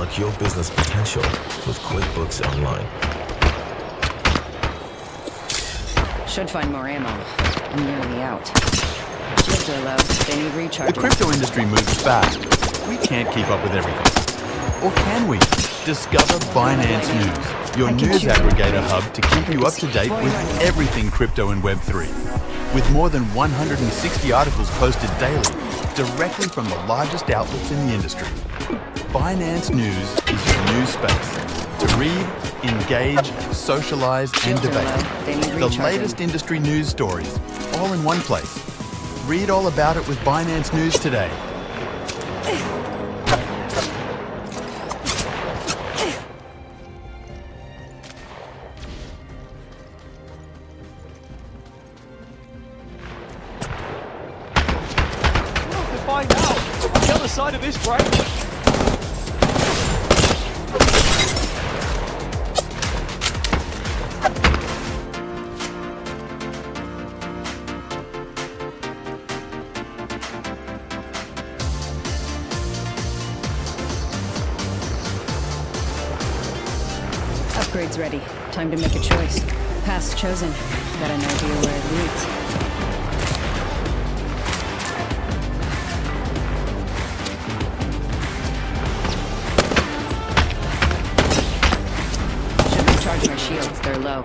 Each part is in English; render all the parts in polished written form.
Unlock your business potential with QuickBooks Online. Should find more ammo. I'm nearly out. Shields are low. They need recharging. The crypto industry moves fast. We can't keep up with everything. Or can we? Discover Binance News, your news aggregator hub to keep you up to date with everything crypto and Web3. With more than 160 articles posted daily, directly from the largest outlets in the industry. Binance News is your news space to read, engage, socialize, and debate. The latest industry news stories, all in one place. Read all about it with Binance News today. Find out on the other side of this break. Upgrade's ready. Time to make a choice. Path's chosen. Got an idea where it leads. Charge my shields, they're low.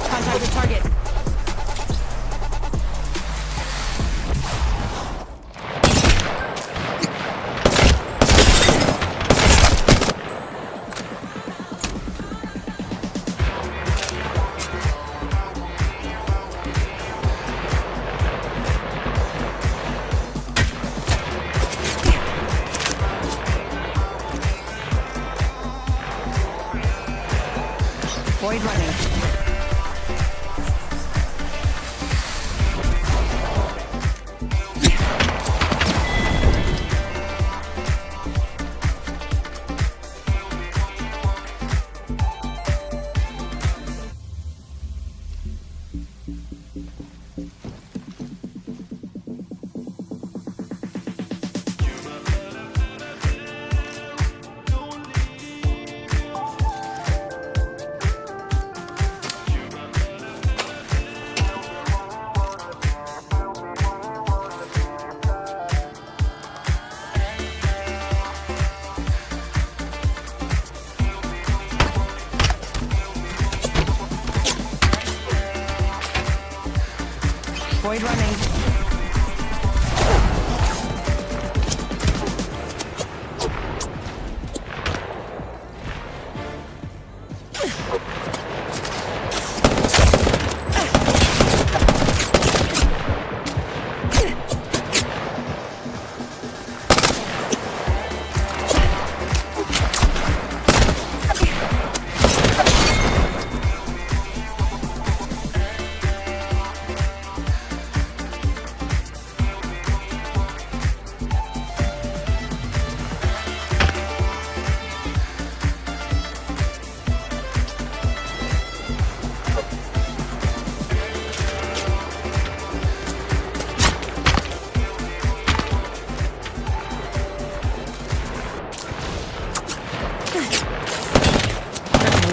Contact the target. Void running. Void running.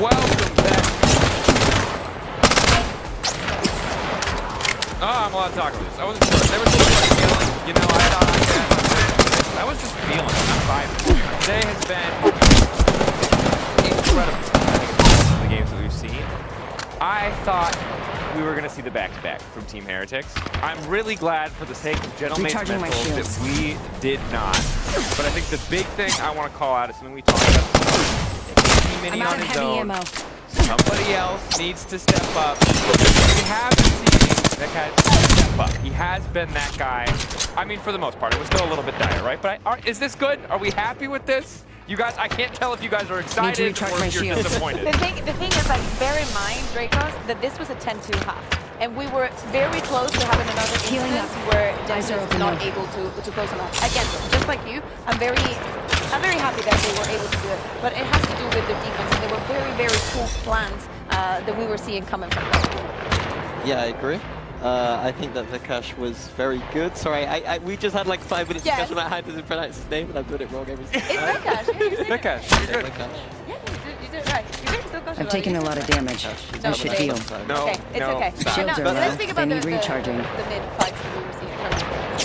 Welcome back. Oh, I'm allowed to talk about this. I wasn't sure. There was a little bit of feeling, you know, I thought I was just feeling it. I'm vibing. Today has been incredible. I think it's one of the games that we've seen. I thought we were going to see the back-to-back from Team Heretics. I'm really glad for the sake of Gentleman's Mental that we did not. But I think the big thing I want to call out is something we talked about. Mini on his own. Somebody else needs to step up. We have seen that guy step up. He has been that guy. I mean, for the most part, it was still a little bit dire, right? But is this good? Are we happy with this? You guys, I can't tell if you guys are excited or if you're disappointed. The thing is, like, bear in mind, Dracos, that this was a 10-2 half. And we were very close to having another instance where Denver was not able to close enough. Again, just like you, I'm very happy that they were able to do it. But it has to do with their defense. And there were very, very cool plans that we were seeing coming from them. Yeah, I agree. I think that Vikash was very good. Sorry, we just had like 5 minutes discussion about how to pronounce his name, and I'm doing it wrong every single time. It's Vikash. Vikash, you're good. Yeah, you did it right. You can still I'm taking a lot of damage. I should heal. No, okay, it's no, okay. stop. Shields are let's low. think They about need the recharging. The mid fights that we were seeing.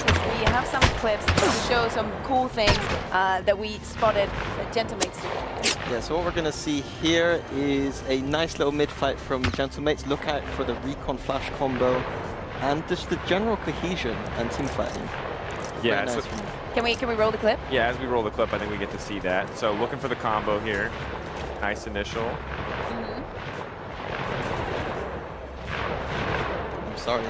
Because we have some clips to show some cool things that we spotted Gentlemates doing. Yeah, so what we're going to see here is a nice little mid-fight from Gentlemates. Look out for the recon flash combo and just the general cohesion and team fighting. Yeah, Very so, nice from them. Can we roll the clip? yeah, as we roll the clip, I think we get to see that. So looking for the combo here. Nice initial. I'm sorry.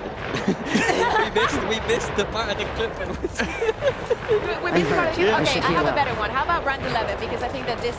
we missed the part of the clip. We missed part of it. I Okay, should I have heal a up. better one. How about round 11? Because I think that this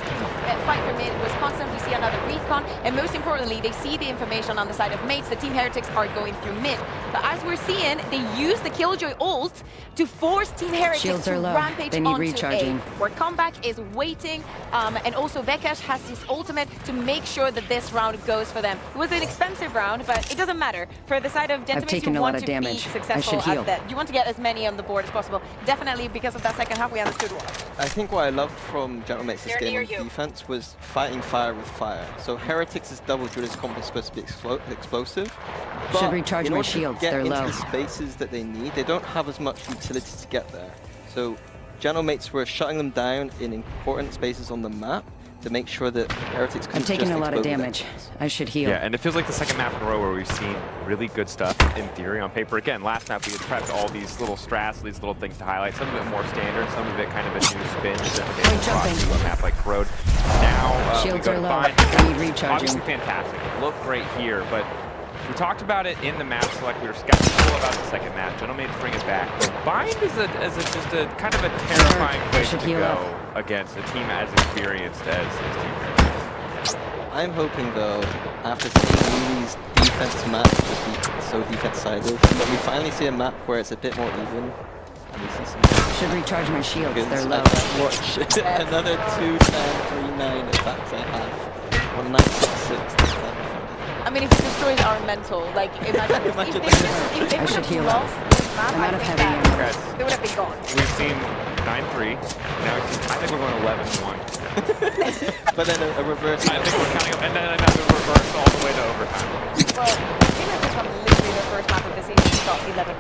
fight for mid was constant. We see another recon, and most importantly, they see the information on the side of mates. The Team Heretics are going through mid. But as we're seeing, they use the Killjoy ult to force Team Heretics Shields to are low. rampage They need onto recharging. A, where Comeback is waiting, and also Vekash has his ultimate to make sure that this round goes for them. It was an expensive round, but it doesn't matter. For the side of Gentlemates, taken you a lot want of to damage. be I successful should heal. at that. You want to get as many on the board as possible. Definitely because of that second half, we understood why. I think what I loved from Gentlemates this They're game near on you. defense was fighting fire with fire. So Heretics' double Judas combo is supposed to be explosive. Should but recharge in my order to shields, get they're into low. the spaces that they need, they don't have as much utility to get there. So Gentlemates were shutting them down in important spaces on the map to make sure that Heretics I'm couldn't taking just a lot of explode with damage. enemies. I should heal. Yeah, and it feels like the second map in a row where we've seen really good stuff in theory on paper. Again, last map we had prepped all these little strats, these little things to highlight. Some of it more standard, some of it kind of a new spin to jumping. to a map like Road. Now we Shields go are to low. Bind. They need recharging. Obviously fantastic. Look great here, but we talked about it in the map select. We were skeptical about the second map. Gentlemen bring it back. But Bind is just a kind of a terrifying place should to heal go up. against a team as experienced as Team Heretics. I'm hoping though, after seeing these defense maps just be so defense-sided, that we finally see a map where it's a bit more even. And we see some Should recharge my shields. Because They're low. I can watch another 2, 10, 3, 9 attacks I have on 966 this time. I mean, if it destroys our mental, like, imagine this. Imagine if they I would should have heal up. lost this map, I'm I out of think heavy that ammo. Guys, they would have been gone. we've seen 9-3. Now I think we're going 11-1. But then a reverse. I think we're counting up, and then another reverse all the way to overtime. Well, I think that this one literally the first map of the season we got 11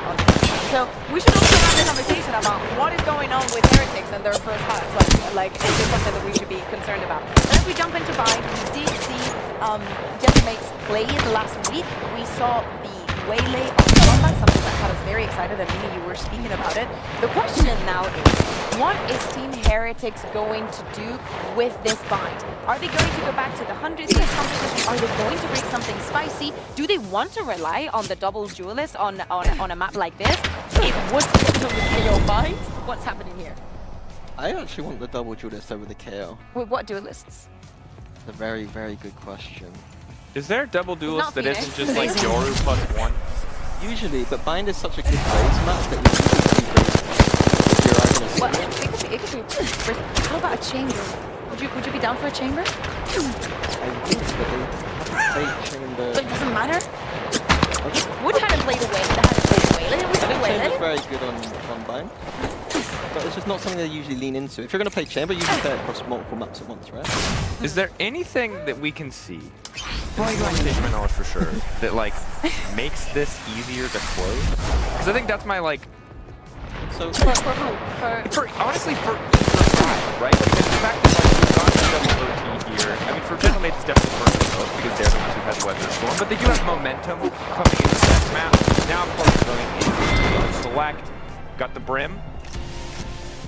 on the so we should also have a conversation about what is going on with Heretics and their first halves. Like is this something that we should be concerned about? And as we jump into Bind, we did see Gentlemates play it last week. We saw the waylay of combat, something that had us very excited, and Mimi, you were speaking about it. The question now is, what is Team Heretics going to do with this Bind? Are they going to go back to the 100 series competition? Are they going to bring something spicy? Do they want to rely on the double duelist on a map like this? It would get to the KO Bind. What's happening here? I actually want the double Judas over the KO. With what duelists? It's a very, very good question. Is there a double duelist that Phoenix. isn't just like Yoru +1? Usually, but Bind is such a good base map that you usually if you're out in a Well, series. it could be. How about a chamber? Would you be down for a chamber? I would, but they have Fate Chamber. But it doesn't matter. Okay. Wood hadn't played away. They hadn't played away. They I would think play Chamber's away. very good on Bind. But it's just not something they usually lean into. If you're going to play Chamber, you usually play it across multiple maps at once, right? Is there anything that we can see, stage my knowledge for sure, that like makes this easier to close? Because I think that's my like, So, For who? for honestly for five, right? Because the fact that like we've gone to double OT here, I mean for Gentlemates it's definitely first and most because they're the ones who had the Weather Storm, but they do have momentum coming into the next map. Now of course going into select, got the Brim.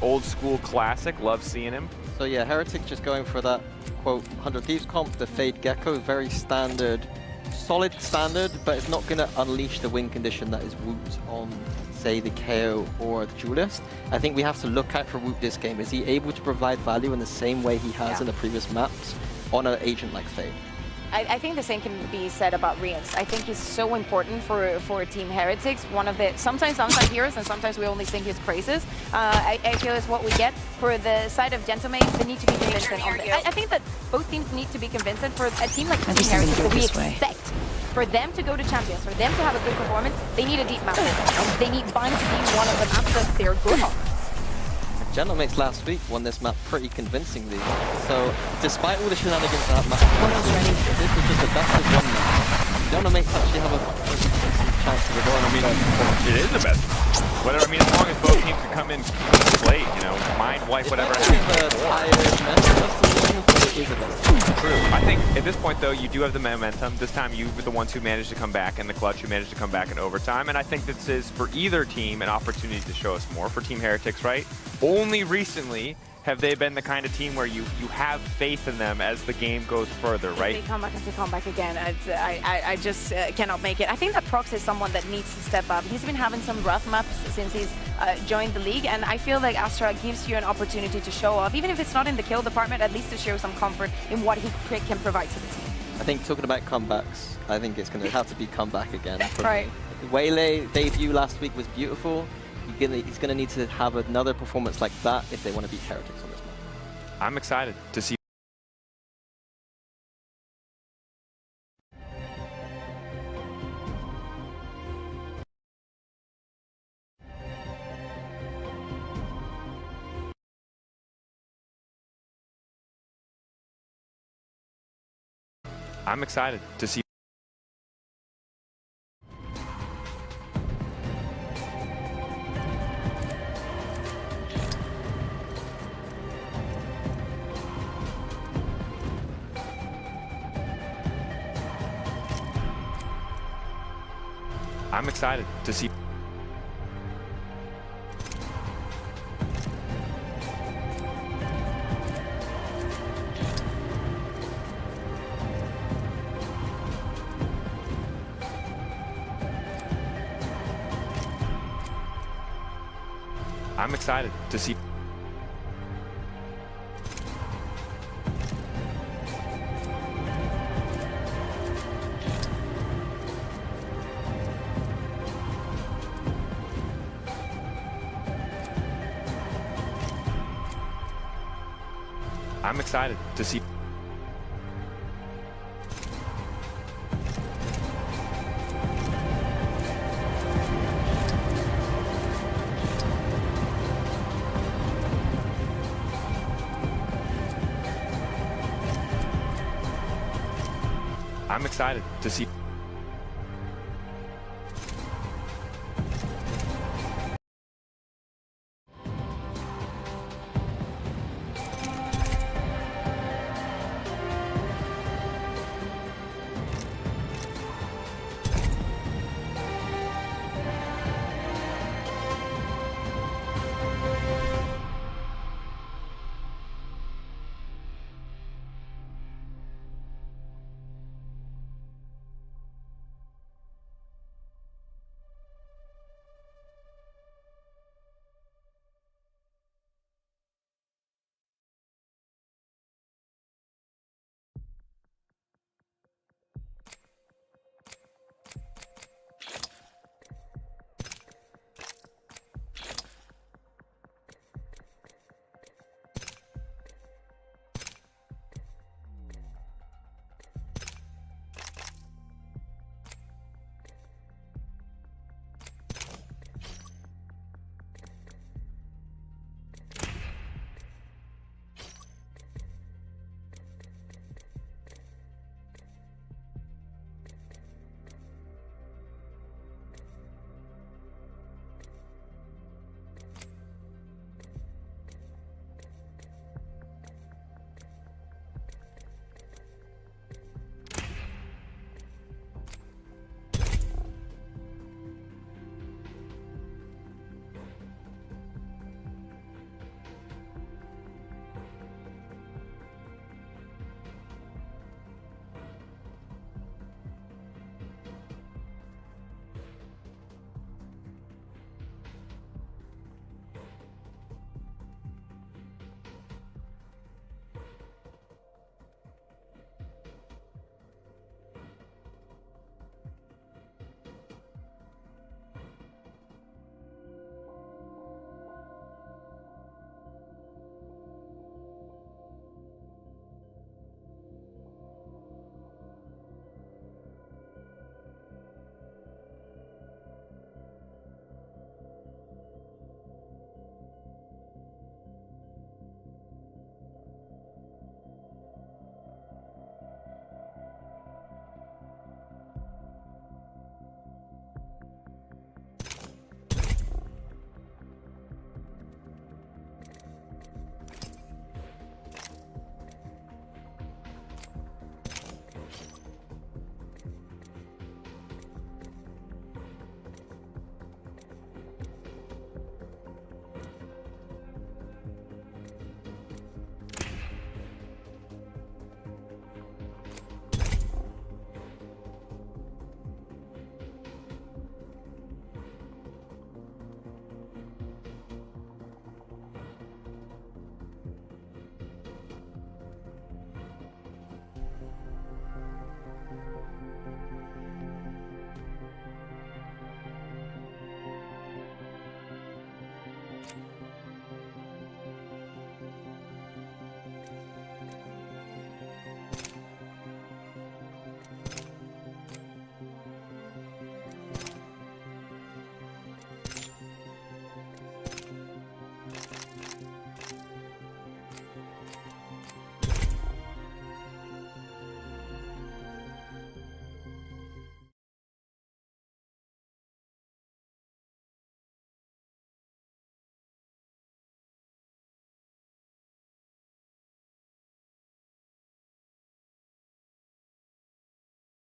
Old school classic, love seeing him. so yeah, Heretic just going for that, quote, 100 Thieves comp, the Fade Gecko, very standard, solid standard, but it's not going to unleash the win condition that is Woot on, say, the KO or the Duelist. I think we have to look out for Woot this game. Is he able to provide value in the same way he has in the previous maps on an agent like Fade? I think the same can be said about Rians. I think he's so important for Team Heretics. One of the sometimes heroes, and sometimes we only sing his praises. I feel is what we get for the side of Gentlemates. They need to be convincing on the. I think that both teams need to be convincing for a team like Team Heretics that we expect For them to go to Champions, for them to have a good performance, they need a deep map. And they need Bind to be one of the maps that they're good on. Genomics last week won this map pretty convincingly. So, despite all the shenanigans that map, this was just the best of one map. Genomics actually have a chance of going. I mean, it is the best. Whether, I mean, as long as both teams can come in play, you know, mind wipe whatever happens. True. I think at this point, though, you do have the momentum. This time, you were the ones who managed to come back in the clutch, who managed to come back in overtime. And I think this is, for either team, an opportunity to show us more. For Team Heretics, right? Only recently have they been the kind of team where you have faith in them as the game goes further, right? They come back and they come back again. I just cannot make it. I think that Prox is someone that needs to step up. He's been having some rough maps since he's joined the league, and I feel like Astra gives you an opportunity to show off, even if it's not in the kill department, at least to show some comfort in what he can provide to the team. I think talking about comebacks, I think it's going to have to be comeback again. Right. Waylay debut last week was beautiful. He's going to need to have another performance like that if they want to beat Heretics on this map. I'm excited to see. I'm excited to see. I'm excited to see. I'm excited to see. I'm excited to see. I'm excited to see.